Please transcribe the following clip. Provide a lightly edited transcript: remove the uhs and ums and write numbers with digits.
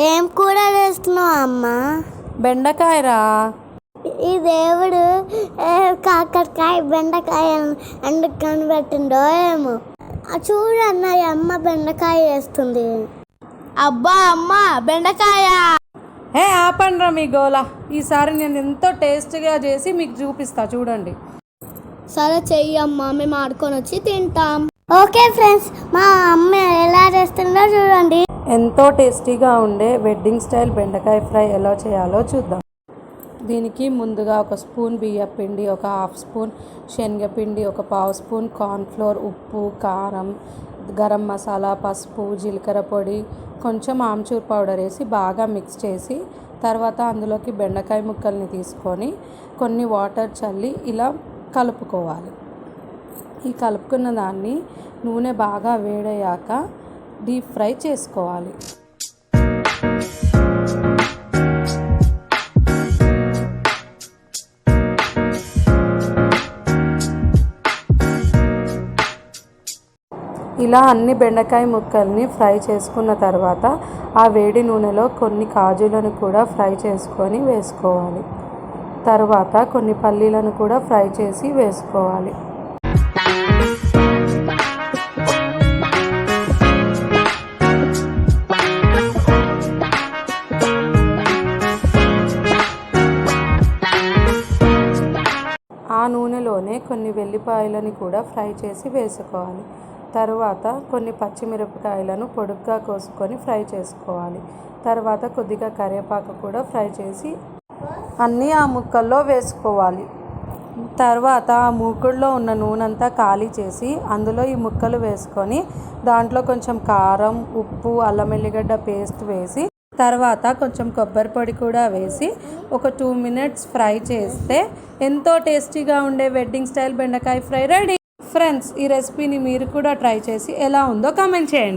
ఏం కూర చేస్తున్నావు అమ్మా? బెండకాయరా. ఈ దేవుడు కాకరకాయ బెండకాయ ఎందుకు కనిపెట్టిండో ఏమో. చూడు అన్న, అమ్మ బెండకాయ వేస్తుంది. అబ్బా అమ్మ బెండకాయ. ఆపండ్రా మీ గోల. ఈసారి నేను ఎంతో టేస్ట్గా చేసి మీకు చూపిస్తా, చూడండి. సరే చెయ్యమ్మా, మేము ఆడుకొని వచ్చి తింటాం. ఓకే ఫ్రెండ్స్, మా అమ్మ ఎలా చేస్తుందో చూడండి. ఎంతో టేస్టీగా ఉండే వెడ్డింగ్ స్టైల్ బెండకాయ ఫ్రై ఎలా చేయాలో చూద్దాం. దీనికి ముందుగా 1 స్పూన్ బియ్యం పిండి, 1/2 స్పూన్ శనగపిండి, 1/4 స్పూన్ కార్న్ఫ్లోర్, ఉప్పు, కారం, గరం మసాలా, పసుపు, జీలకర్ర పొడి, కొంచెం ఆమ్చూర్ పౌడర్ వేసి బాగా మిక్స్ చేసి తర్వాత అందులోకి బెండకాయ ముక్కల్ని తీసుకొని కొన్ని వాటర్ చల్లి ఇలా కలుపుకోవాలి. ఈ కలుపుకున్న దాన్ని నూనె బాగా వేడయ్యాక డీప్ ఫ్రై చేసుకోవాలి. ఇలా అన్ని బెండకాయ ముక్కల్ని ఫ్రై చేసుకున్న తర్వాత ఆ వేడి నూనెలో కొన్ని కాజులను కూడా ఫ్రై చేసుకొని వేసుకోవాలి. తర్వాత కొన్ని పల్లీలను కూడా ఫ్రై చేసి వేసుకోవాలి. ఆ నూనెలోనే కొన్ని వెల్లిపాయలను కూడా ఫ్రై చేసి వేసుకోవాలి. తర్వాత కొన్ని పచ్చిమిరపకాయలను పొడుగ్గా కోసుకొని ఫ్రై చేసుకోవాలి. తర్వాత కొద్దిగా కరివేపాకు కూడా ఫ్రై చేసి అన్నీ ఆ ముక్కల్లో వేసుకోవాలి. తర్వాత ఆ మూకుడులో ఉన్న నూనెంతా ఖాళీ చేసి అందులో ఈ ముక్కలు వేసుకొని దాంట్లో కొంచెం కారం, ఉప్పు, అల్లం ఎల్లిగడ్డ పేస్ట్ వేసి తర్వాత కొంచెం కొబ్బరి పొడి కూడా వేసి ఒక 2 మినిట్స్ ఫ్రై చేస్తే ఎంతో టేస్టీగా ఉండే వెడ్డింగ్ స్టైల్ బెండకాయ ఫ్రై రెడీ. ఫ్రెండ్స్, ఈ రెసిపీని మీరు కూడా ట్రై చేసి ఎలా ఉందో కామెంట్ చేయండి.